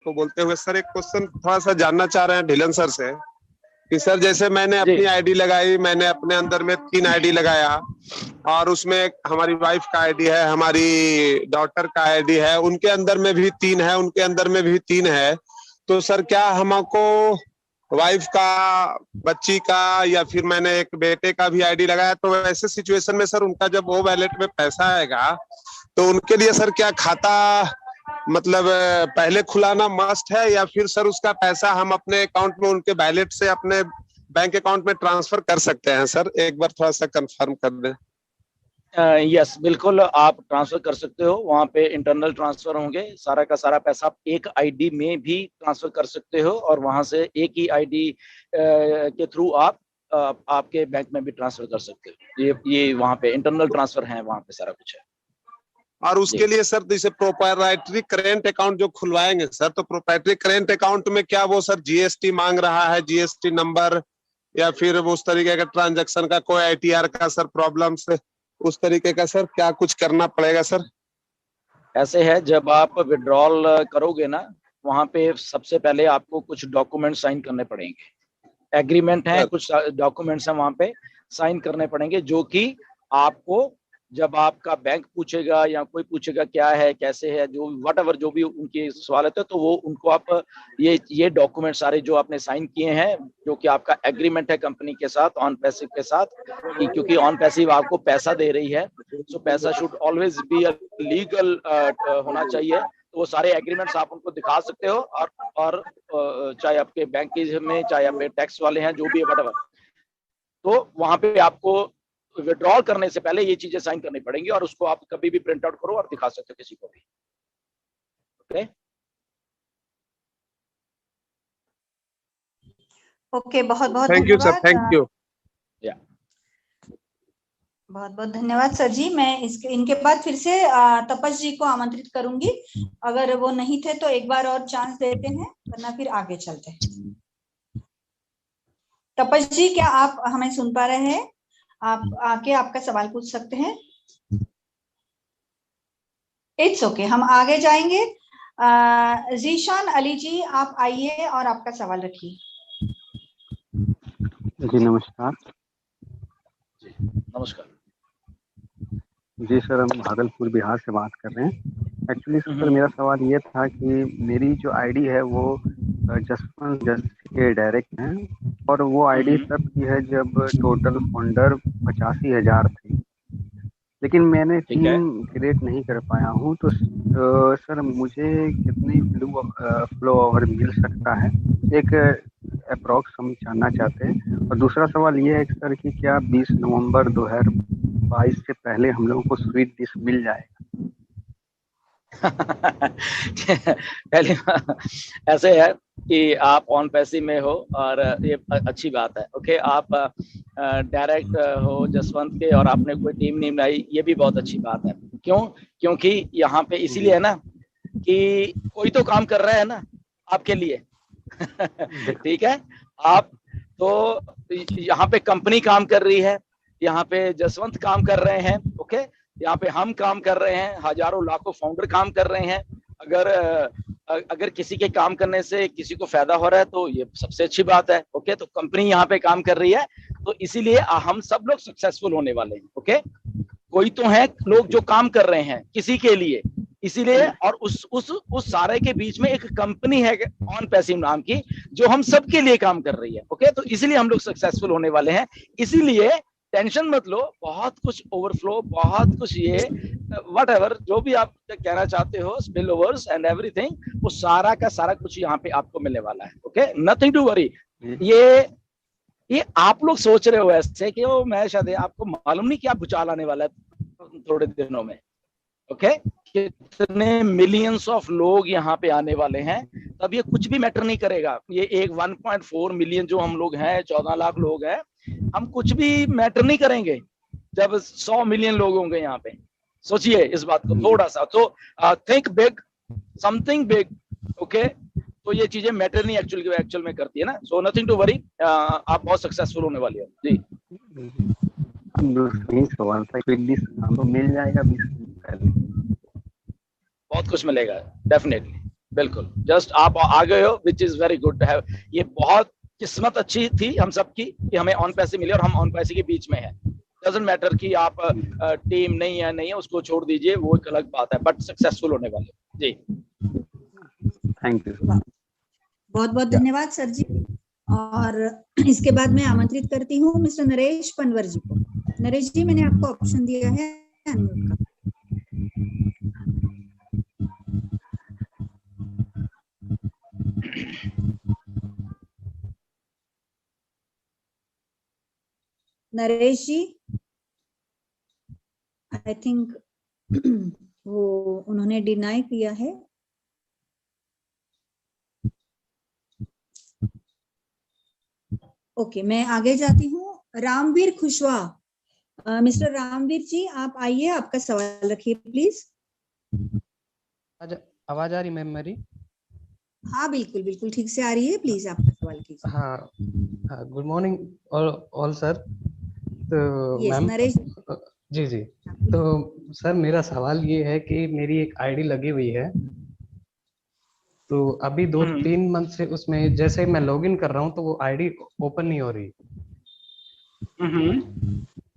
को बोलते हुए सर एक क्वेश्चन थोड़ा सा जानना चाह रहे हैं ढिलन सर से कि सर जैसे मैंने अपनी आईडी लगाई, मैंने अपने अंदर में 3 आईडी लगाया और उसमें हमारी वाइफ का आईडी है, हमारी डॉटर का आईडी है, उनके अंदर में भी 3 है, उनके अंदर में भी 3 है। तो सर क्या हमको वाइफ का, बच्ची का या फिर मैंने एक बेटे का भी आईडी लगाया, तो ऐसे सिचुएशन में सर उनका जब वो वैलेट में पैसा आएगा तो उनके लिए सर क्या खाता मतलब पहले खुलाना मस्ट है या फिर सर उसका पैसा हम अपने अकाउंट में उनके वैलेट से अपने बैंक अकाउंट में ट्रांसफर कर सकते हैं? सर एक बार थोड़ा सा कंफर्म कर दें। यस, बिल्कुल आप ट्रांसफर कर सकते हो। वहाँ पे इंटरनल ट्रांसफर होंगे, सारा का सारा पैसा आप एक आईडी में भी ट्रांसफर कर सकते हो और वहाँ से एक ही आईडी के थ्रू आप आपके बैंक में भी ट्रांसफर कर सकते हो। ये वहाँ पे इंटरनल ट्रांसफर है, वहाँ पे सारा कुछ है। और उसके लिए सर जैसे प्रोप्राइटरी करेंट अकाउंट जो खुलवाएंगे सर, तो प्रोप्राइटरी करेंट अकाउंट में क्या वो सर जीएसटी मांग रहा है, जीएसटी नंबर या फिर उस तरीके का ट्रांजैक्शन का कोई आईटीआर का सर प्रॉब्लम से उस तरीके का सर क्या कुछ करना पड़ेगा सर? ऐसे है, जब आप विड्रॉल करोगे ना, वहाँ पे सबसे पहले आपको कुछ डॉक्यूमेंट साइन करने पड़ेंगे। एग्रीमेंट है, कुछ डॉक्यूमेंट्स हैं वहाँ पे साइन करने पड़ेंगे, जो कि आपको जब आपका बैंक पूछेगा या कोई पूछेगा क्या है कैसे है, जो व्हाटएवर जो भी उनके सवाल है, तो वो उनको आप ये डॉक्यूमेंट सारे जो आपने साइन किए हैं, जो कि आपका एग्रीमेंट है कंपनी के साथ, ऑन पैसिव के साथ, क्योंकि ऑन पैसिव आपको पैसा दे रही है, तो पैसा शुड ऑलवेज बी लीगल होना चाहिए। तो वो सारे एग्रीमेंट्स आप उनको दिखा सकते हो और चाहे आपके बैंक में, चाहे आपके टैक्स वाले हैं, जो भी है व्हाटएवर, तो वहां पे आपको विड्रॉल करने से पहले ये चीजें साइन करनी पड़ेंगी और उसको आप कभी भी प्रिंट आउट करो और दिखा सकते हो किसी को भी। ओके, बहुत बहुत thank you sir, thank you. बहुत बहुत धन्यवाद सर जी। मैं इनके बाद फिर से तपस जी को आमंत्रित करूंगी, अगर वो नहीं थे तो एक बार और चांस देते हैं, वरना फिर आगे चलते हैं। तपस जी, क्या आप हमें सुन पा रहे हैं? आप आके आपका सवाल पूछ सकते हैं। इट्स ओके, हम आगे जाएंगे। जीशान अली जी, आप आइए और आपका सवाल रखिए। जी नमस्कार। नमस्कार जी सर, हम भागलपुर बिहार से बात कर रहे हैं। एक्चुअली सर मेरा सवाल ये था कि मेरी जो आईडी है वो जसवंत जस के डायरेक्ट है और वो आईडी तब की है जब टोटल फंडर 85,000 थे, लेकिन मैंने टीम क्रिएट नहीं कर पाया हूँ। तो सर मुझे कितनी फ्लो ओवर मिल सकता है, एक अप्रॉक्स हम जानना चाहते हैं। और दूसरा सवाल ये है सर कि क्या 20 नवंबर 2022 से पहले हम लोगों को स्वीट डिश मिल जाएगा? पहले ऐसे है कि आप ऑन पैसे में हो और ये अच्छी बात है। ओके, आप डायरेक्ट हो जसवंत के और आपने कोई टीम नहीं बनाई, ये भी बहुत अच्छी बात है। क्यों? क्योंकि यहाँ पे इसीलिए है ना कि कोई तो काम कर रहा है ना आपके लिए। ठीक है, आप तो यहाँ पे कंपनी काम कर रही है, यहाँ पे जसवंत काम कर रहे हैं। ओके, यहाँ पे हम काम कर रहे हैं, हजारों लाखों फाउंडर काम कर रहे हैं। अगर किसी के काम करने से किसी को फायदा हो रहा है तो ये सबसे अच्छी बात है। ओके, तो कंपनी यहाँ पे काम कर रही है, तो इसीलिए हम सब लोग सक्सेसफुल होने वाले हैं। ओके, कोई तो है लोग जो काम कर रहे हैं किसी के लिए, इसीलिए, और उस सारे के बीच में एक कंपनी है ऑन पैसिव नाम की, जो हम सब के लिए काम कर रही है। ओके, तो इसीलिए हम लोग सक्सेसफुल होने वाले हैं। इसीलिए टेंशन मत लो, बहुत कुछ ओवरफ्लो, बहुत कुछ ये व्हाटएवर जो भी आप कहना चाहते हो, स्पिल ओवर्स एंड एवरीथिंग, वो सारा का सारा कुछ यहाँ पे आपको मिलने वाला है। Okay, nothing to worry. ये आप लोग सोच रहे हो ऐसे कि वो मैं शायद, आपको मालूम नहीं कि आप भूचाल आने वाला है थोड़े दिनों में। ओके, कितने मिलियंस ऑफ लोग यहाँ पे आने वाले हैं, तब ये कुछ भी मैटर नहीं करेगा। ये एक 1.4 मिलियन जो हम लोग हैं, 14 लाख लोग हैं, हम कुछ भी मैटर नहीं करेंगे जब 100 मिलियन लोग होंगे यहाँ पे। सोचिए इस बात को थोड़ा सा, तो think big, something big. Okay, तो ये चीजें मैटर नहीं एक्चुअल में करती है ना। सो नथिंग टू वरी, आप बहुत सक्सेसफुल होने वाली है जी। सवाल था कि मिल जाएगा 20 दिन पहले? बहुत कुछ मिलेगा डेफिनेटली। बिल्कुल, जस्ट आप आ गए हो, विच इज वेरी गुड। ये बहुत किस्मत अच्छी थी हम सबकी कि हमें ऑन पैसे मिले और हम ऑन पैसे के बीच में है। डजंट मैटर कि आप टीम नहीं है उसको छोड़ दीजिए, वो एक अलग बात है, बट सक्सेसफुल होने वाले। जी थैंक यू। बहुत बहुत धन्यवाद सर जी। और इसके बाद मैं आमंत्रित करती हूँ मिस्टर नरेश पनवर जी को। नरेश जी, मैंने आपको ऑप्शन दिया है अनम्यूट का। नरेश जी, आई थिंक वो उन्होंने डिनाई किया है। ओके, मैं आगे जाती हूँ। रामवीर खुशवाहा, मिस्टर रामवीर जी आप आइए, आपका सवाल रखिए प्लीज। आवाज आ रही मैम मेरी? हाँ बिल्कुल बिल्कुल ठीक से आ रही है, प्लीज आपका सवाल कीजिए। हाँ, गुड मॉर्निंग ऑल सर। तो यस मैम, नरेश जी जी, तो सर मेरा सवाल ये है कि मेरी एक आईडी लगी हुई है, तो अभी 2-3 मंथ से उसमें जैसे मैं लॉगिन कर रहा हूँ तो वो आईडी ओपन नहीं हो रही,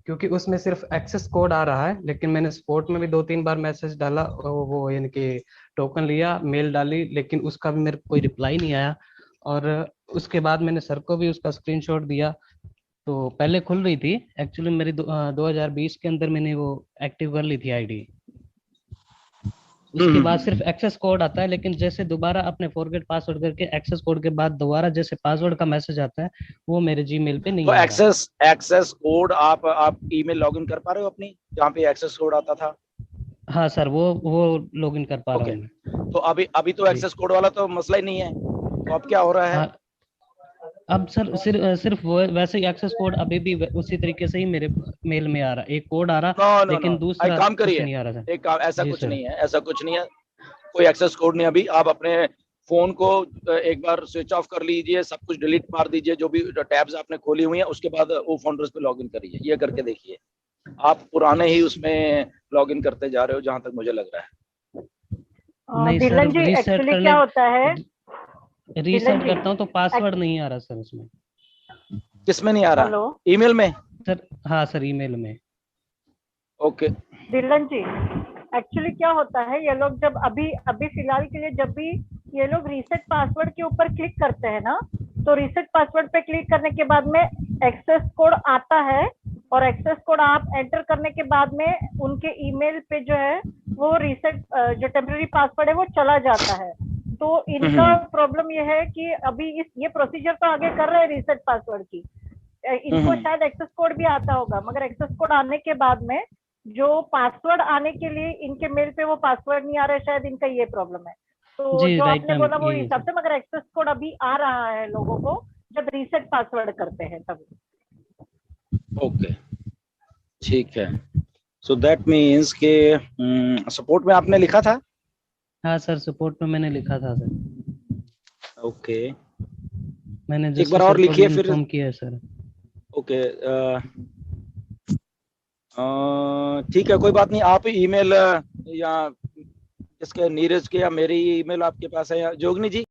क्योंकि उसमें सिर्फ एक्सेस कोड आ रहा है। लेकिन मैंने सपोर्ट में भी 2-3 बार मैसेज डाला, वो यानी कि टोकन लिया, मेल डाली, लेकिन उसका भी मेरे को कोई रिप्लाई नहीं आया। और उसके बाद मैंने सर को भी उसका स्क्रीनशॉट दिया, तो पहले खुल रही थी। एक्चुअली मेरी 2020 के अंदर मैंने वो एक्टिव कर ली थी आईडी। उसके बाद सिर्फ एक्सेस कोड आता है, लेकिन जैसे दोबारा अपने फॉरगेट पासवर्ड करके एक्सेस कोड के बाद दोबारा जैसे पासवर्ड का मैसेज आता है, वो मेरे जीमेल पे नहीं तो आ रहा। एक्सेस कोड आप ईमेल लॉगिन कर पा रहे हो अपनी, जहाँ पे एक्सेस कोड आता था? हाँ सर, वो लॉगिन कर पा रहा हूँ मैं। तो अभी तो एक्सेस कोड वाला तो मसला ही नहीं है, तो अब क्या हो रहा है? हाँ, अब सर सिर्फ वो वैसे ही एक्सेस कोड अभी भी उसी तरीके से ही मेरे मेल में आ रहा है। एक कोड आ रहा, लेकिन दूसरा काम करिए, नहीं आ रहा सर। एक काम, ऐसा जी कुछ सर। नहीं है, ऐसा कुछ नहीं है, कोई एक्सेस कोड नहीं। अभी आप अपने फोन को एक बार स्विच ऑफ कर लीजिए, सब कुछ डिलीट मार दीजिए, जो भी टैब्स आपने खोली हुई हैं, उसके बाद वो फाउंडर्स पे लॉगिन करिए। ये करके देखिए, आप पुराने ही उसमें लॉगिन करते जा रहे हो, जहां तक मुझे लग रहा है। नहीं सर, धिल्लन जी, रीसेट एक्चुअली करने, क्या होता है, रीसेट करता हूँ तो पासवर्ड नहीं आ रहा सर उसमें। किसमें नहीं आ रहा? हेलो ईमेल में? सर हाँ सर, ईमेल में। ओके धिल्लन जी, एक्चुअली क्या होता है, ये लोग जब अभी फिलहाल के लिए जब भी ये लोग रीसेट पासवर्ड के ऊपर क्लिक करते हैं ना, तो रीसेट पासवर्ड पे क्लिक करने के बाद में एक्सेस कोड आता है, और एक्सेस कोड आप एंटर करने के बाद में उनके ईमेल पे जो है वो रीसेट जो टेम्पररी पासवर्ड है वो चला जाता है। तो इनका प्रॉब्लम ये है कि अभी ये प्रोसीजर तो आगे कर रहे हैं रीसेट पासवर्ड की, इनको शायद एक्सेस कोड भी आता होगा, मगर एक्सेस कोड आने के बाद में जो पासवर्ड आने के लिए इनके मेल पे वो पासवर्ड नहीं आ रहा है, शायद इनका ये प्रॉब्लम है। तो जो आपने बोला वो हिसाब से, मगर एक्सेस कोड अभी आ रहा है लोगों को जब रीसेट पासवर्ड करते हैं तब। ओके, ठीक है। सो दैट मीन्स के सपोर्ट में आपने लिखा था? हाँ सर, सपोर्ट में मैंने लिखा था सर। ओके, मैंने एक बार और लिखिए फिर। इन्फॉर्म किया है सर। ओके, ठीक है, कोई बात नहीं। आप ईमेल या इसके नीरज के या मेरी ईमेल आपके पास है, या जोगनी जी?